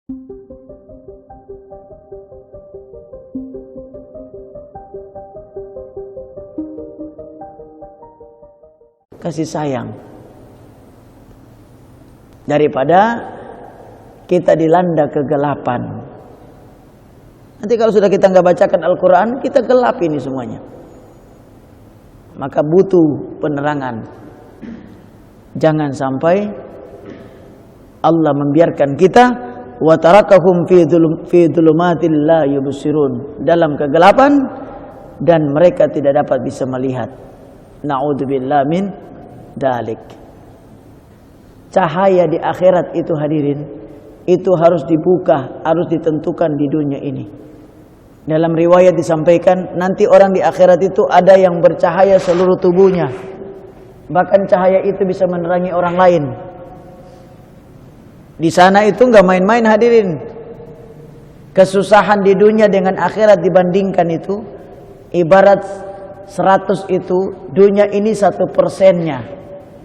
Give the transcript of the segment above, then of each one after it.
Kasih sayang daripada kita dilanda kegelapan. Nanti kalau sudah kita nggak bacakan Al-Quran, kita gelap ini semuanya. Maka butuh penerangan. Jangan sampai Allah membiarkan kita wa tarakahum fi dhulumatil la yubsirun, dalam kegelapan dan mereka tidak dapat bisa melihat. Na'udzubillah min dalik. Cahaya di akhirat itu hadirin, itu harus dibuka, harus ditentukan di dunia ini. Dalam riwayat disampaikan nanti orang di akhirat itu ada yang bercahaya seluruh tubuhnya. Bahkan cahaya itu bisa menerangi orang lain. Di sana itu nggak main-main hadirin. Kesusahan di dunia dengan akhirat dibandingkan itu ibarat 100 itu, dunia ini 1%-nya.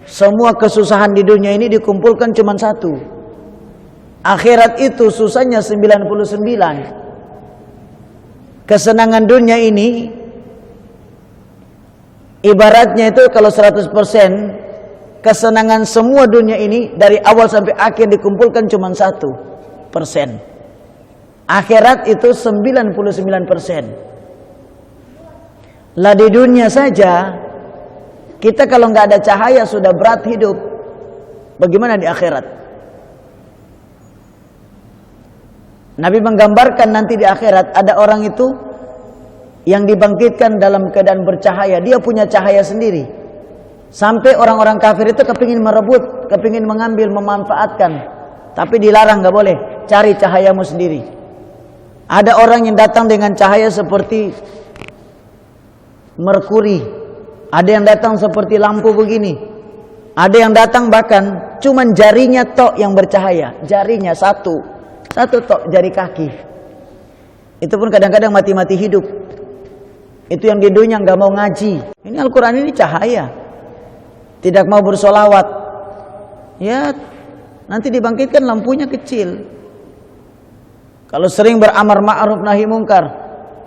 Semua kesusahan di dunia ini dikumpulkan cuma 1. Akhirat itu susahnya 99. Kesenangan dunia ini ibaratnya itu kalau 100%, kesenangan semua dunia ini dari awal sampai akhir dikumpulkan cuma 1%. Akhirat itu 99%. Lah di dunia saja kita kalau nggak ada cahaya sudah berat hidup. Bagaimana di akhirat? Nabi menggambarkan nanti di akhirat ada orang itu yang dibangkitkan dalam keadaan bercahaya. Dia punya cahaya sendiri. Sampai orang-orang kafir itu kepingin merebut, kepingin mengambil, memanfaatkan. Tapi dilarang, nggak boleh. Cari cahayamu sendiri. Ada orang yang datang dengan cahaya seperti merkuri, ada yang datang seperti lampu begini, ada yang datang bahkan cuman jarinya tok yang bercahaya, jarinya satu tok jari kaki. Itu pun kadang-kadang mati-mati hidup. Itu yang di dunia nggak mau ngaji. Ini Al-Quran ini cahaya, tidak mau bersolawat, ya nanti dibangkitkan lampunya kecil. Kalau sering beramar ma'ruf nahi mungkar,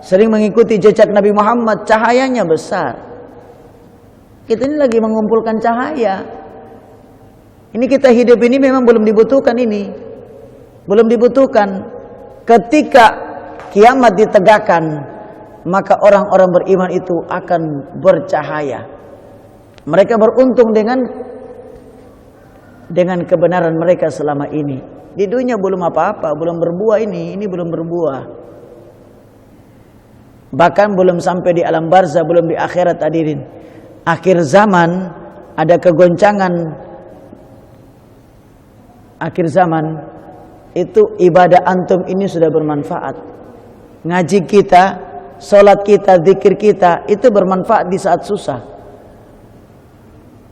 sering mengikuti jejak Nabi Muhammad, cahayanya besar. Kita ini lagi mengumpulkan cahaya. Ini kita hidup ini memang belum dibutuhkan ini. Belum dibutuhkan. Ketika kiamat ditegakkan, maka orang-orang beriman itu akan bercahaya. Mereka beruntung dengan kebenaran mereka selama ini. Di dunia belum apa-apa, belum berbuah ini belum berbuah. Bahkan belum sampai di alam barzah, belum di akhirat hadirin. Akhir zaman ada kegoncangan. Akhir zaman itu ibadah antum ini sudah bermanfaat. Ngaji kita, sholat kita, zikir kita itu bermanfaat di saat susah.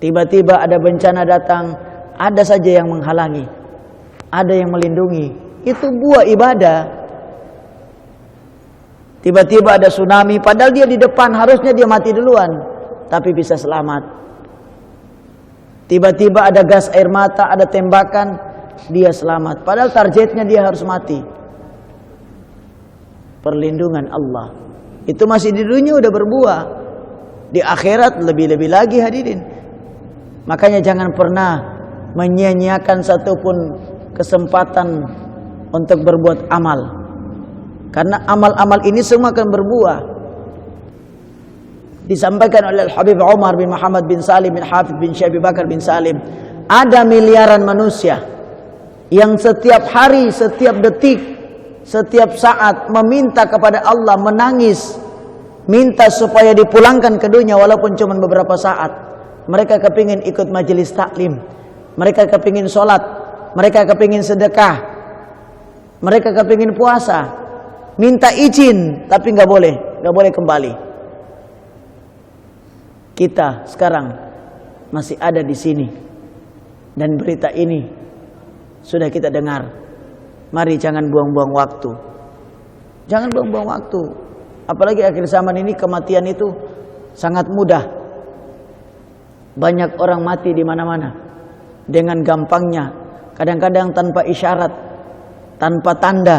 Tiba-tiba ada bencana datang, ada saja yang menghalangi, ada yang melindungi. Itu buah ibadah. Tiba-tiba ada tsunami, padahal dia di depan, harusnya dia mati duluan, tapi bisa selamat. Tiba-tiba ada gas air mata, ada tembakan, dia selamat, padahal targetnya dia harus mati. Perlindungan Allah. Itu masih di dunia udah berbuah. Di akhirat lebih-lebih lagi hadirin. Makanya jangan pernah menyia-nyiakan satupun kesempatan untuk berbuat amal. Karena amal-amal ini semua akan berbuah. Disampaikan oleh Al-Habib Umar bin Muhammad bin Salim bin Hafidh bin Syekh Bakar bin Salim, ada miliaran manusia yang setiap hari, setiap detik, setiap saat meminta kepada Allah, menangis, minta supaya dipulangkan ke dunia walaupun cuma beberapa saat. Mereka kepingin ikut majelis taklim, mereka kepingin sholat, mereka kepingin sedekah, mereka kepingin puasa, minta izin tapi nggak boleh kembali. Kita sekarang masih ada di sini dan berita ini sudah kita dengar. Mari jangan buang-buang waktu. Jangan buang-buang waktu. Apalagi akhir zaman ini kematian itu sangat mudah. Banyak orang mati di mana-mana dengan gampangnya, kadang-kadang tanpa isyarat. tanpa tanda.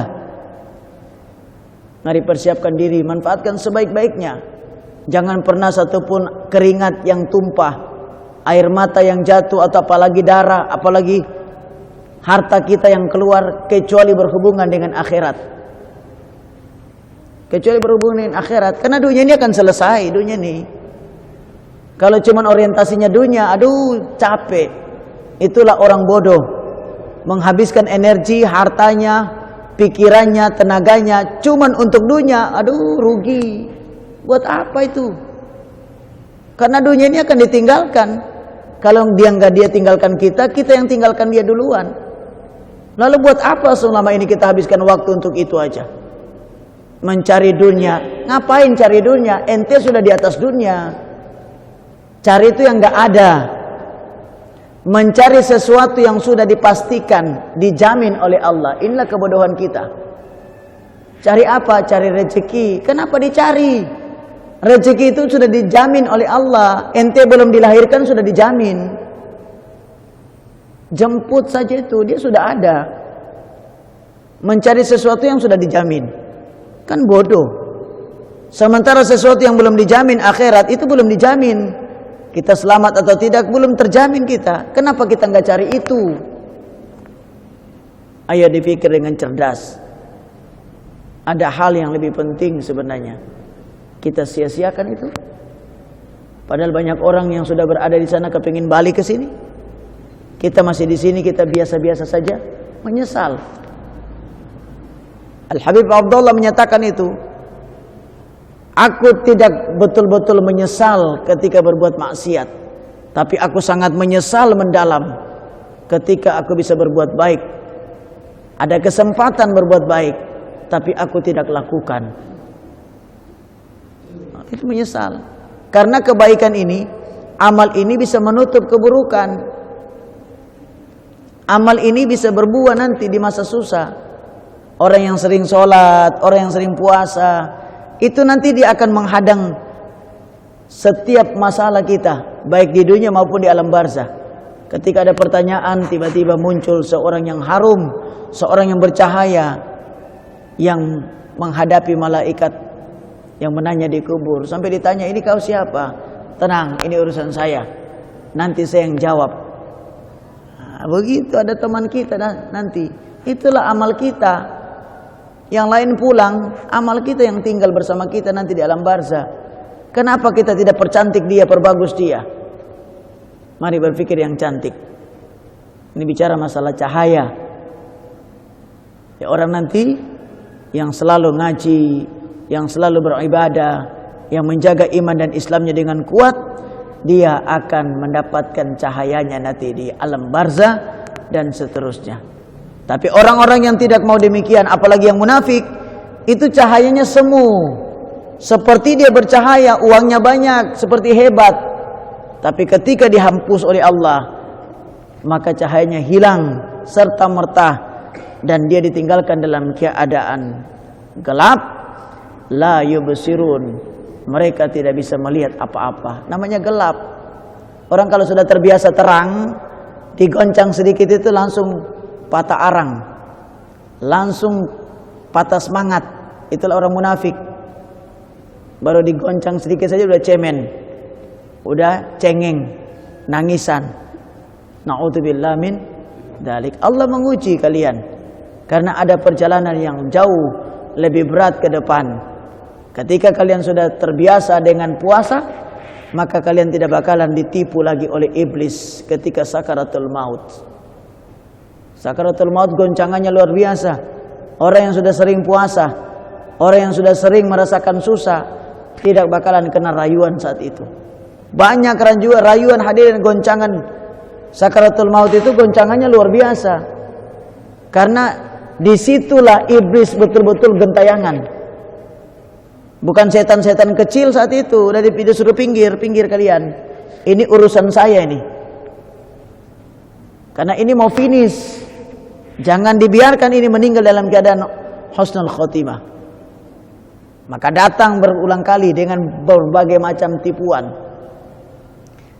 Mari persiapkan diri, manfaatkan sebaik-baiknya. Jangan pernah satupun keringat yang tumpah, air mata yang jatuh, atau apalagi darah, apalagi harta kita yang keluar, kecuali berhubungan dengan akhirat. Kecuali berhubungan dengan akhirat. Karena dunia ini akan selesai, dunia ini. Kalau cuman orientasinya dunia, aduh capek. Itulah orang bodoh. Menghabiskan energi, hartanya, pikirannya, tenaganya cuman untuk dunia, aduh rugi. Buat apa itu? Karena dunia ini akan ditinggalkan. Kalau dia tinggalkan kita, kita yang tinggalkan dia duluan. Lalu buat apa selama ini kita habiskan waktu untuk itu aja? Mencari dunia. Ngapain cari dunia? Ente sudah di atas dunia. Cari itu yang gak ada. Mencari sesuatu yang sudah dipastikan, dijamin oleh Allah. Inilah kebodohan kita. Cari apa? Cari rezeki. Kenapa dicari? Rezeki itu sudah dijamin oleh Allah. Ente belum dilahirkan sudah dijamin. Jemput saja itu, dia sudah ada. Mencari sesuatu yang sudah dijamin, kan bodoh. Sementara sesuatu yang belum dijamin, akhirat itu belum dijamin. Kita selamat atau tidak belum terjamin kita. Kenapa kita nggak cari itu? Ayo dipikir dengan cerdas. Ada hal yang lebih penting sebenarnya. Kita sia-siakan itu. Padahal banyak orang yang sudah berada di sana kepingin balik ke sini. Kita masih di sini, kita biasa-biasa saja, menyesal. Al-Habib Abdullah menyatakan itu. Aku tidak betul-betul menyesal ketika berbuat maksiat, tapi aku sangat menyesal mendalam ketika aku bisa berbuat baik. Ada kesempatan berbuat baik, tapi aku tidak lakukan. Itu menyesal. Karena kebaikan ini, amal ini bisa menutup keburukan. Amal ini bisa berbuah nanti di masa susah. Orang yang sering sholat, orang yang sering puasa, itu nanti dia akan menghadang setiap masalah kita, baik di dunia maupun di alam barzah. Ketika ada pertanyaan, tiba-tiba muncul seorang yang harum, seorang yang bercahaya, yang menghadapi malaikat yang menanya di kubur. Sampai ditanya, ini kau siapa? Tenang, ini urusan saya, nanti saya yang jawab. Nah, begitu ada teman kita nanti. Itulah amal kita. Yang lain pulang, amal kita yang tinggal bersama kita nanti di alam barzah. Kenapa kita tidak percantik dia, perbagus dia? Mari berpikir yang cantik. Ini bicara masalah cahaya. Ya, orang nanti yang selalu ngaji, yang selalu beribadah, yang menjaga iman dan Islamnya dengan kuat, dia akan mendapatkan cahayanya nanti di alam barzah dan seterusnya. Tapi orang-orang yang tidak mau demikian, apalagi yang munafik, itu cahayanya semu. Seperti dia bercahaya, uangnya banyak, seperti hebat. Tapi ketika dihapus oleh Allah, maka cahayanya hilang serta merta dan dia ditinggalkan dalam keadaan gelap. La yubsirun, mereka tidak bisa melihat apa-apa. Namanya gelap. Orang kalau sudah terbiasa terang, digoncang sedikit itu langsung patah arang, langsung patah semangat. Itulah orang munafik. Baru digoncang sedikit saja udah cemen, udah cengeng, nangisan. Na'udzubillah min dzalik. Allah menguji kalian karena ada perjalanan yang jauh lebih berat ke depan. Ketika kalian sudah terbiasa dengan puasa, maka kalian tidak bakalan ditipu lagi oleh iblis ketika sakaratul maut. Sakaratul maut goncangannya luar biasa. Orang yang sudah sering puasa, orang yang sudah sering merasakan susah, tidak bakalan kena rayuan saat itu. Banyak rayuan hadirin goncangan sakaratul maut itu goncangannya luar biasa. Karena disitulah iblis betul-betul gentayangan. Bukan setan-setan kecil saat itu, udah disuruh pinggir kalian. Ini urusan saya ini. Karena ini mau finish. Jangan dibiarkan ini meninggal dalam keadaan husnul khotimah. Maka datang berulang kali dengan berbagai macam tipuan.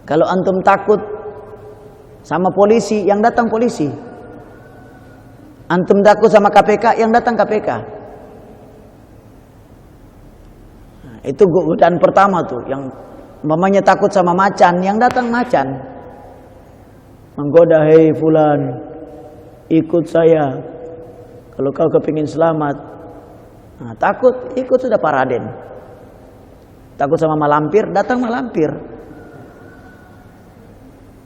Kalau antum takut sama polisi, yang datang polisi. Antum takut sama KPK, yang datang KPK. Nah, itu godaan pertama tuh, yang mamanya takut sama macan, yang datang macan. Menggoda, hei fulan, ikut saya. Kalau kau kepingin selamat. Nah, takut, ikut sudah Pak Raden. Takut sama malampir, datang malampir.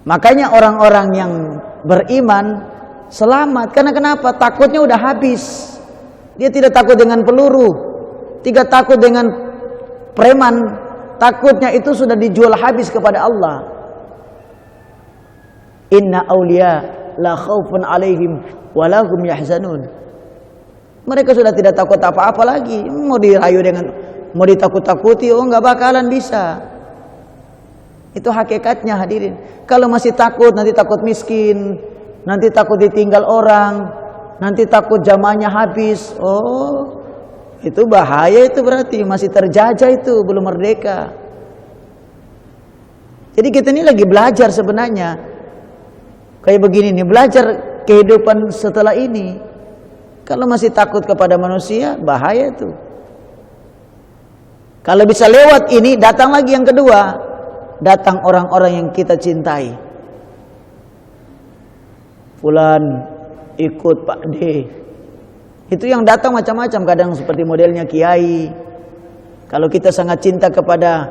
Makanya orang-orang yang beriman selamat. Karena kenapa? Takutnya udah habis. Dia tidak takut dengan peluru, tidak takut dengan preman. Takutnya itu sudah dijual habis kepada Allah. Inna awliya la khaufun alaihim walahum yahzanun. Mereka sudah tidak takut apa-apa lagi. Mau dirayu dengan, mau ditakut-takuti, oh nggak bakalan bisa. Itu hakikatnya hadirin. Kalau masih takut, nanti takut miskin, nanti takut ditinggal orang, nanti takut zamannya habis. Oh, itu bahaya, itu berarti masih terjajah, itu belum merdeka. Jadi kita ini lagi belajar sebenarnya. Kayak begini nih, belajar kehidupan setelah ini. Kalau masih takut kepada manusia, bahaya tuh. Kalau bisa lewat ini, datang lagi yang kedua. Datang orang-orang yang kita cintai. Fulan ikut Pak D. Itu yang datang macam-macam, kadang seperti modelnya kiai. Kalau kita sangat cinta kepada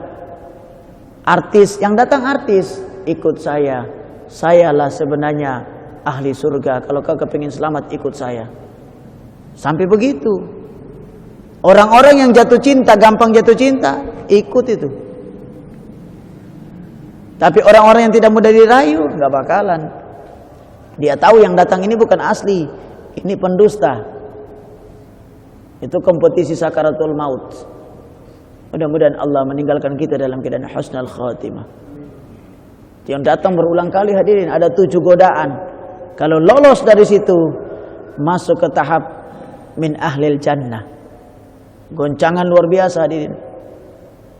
artis, yang datang artis, ikut saya. Sayalah sebenarnya ahli surga. Kalau kau kepingin selamat, ikut saya. Sampai begitu. Orang-orang yang jatuh cinta, gampang jatuh cinta, ikut itu. Tapi orang-orang yang tidak mudah dirayu, nggak bakalan. Dia tahu yang datang ini bukan asli, ini pendusta. Itu kompetisi sakaratul maut. Mudah-mudahan Allah meninggalkan kita dalam keadaan husnul khatimah. Yang datang berulang kali hadirin, ada 7 godaan. Kalau lolos dari situ, masuk ke tahap min ahlil jannah. Goncangan luar biasa hadirin.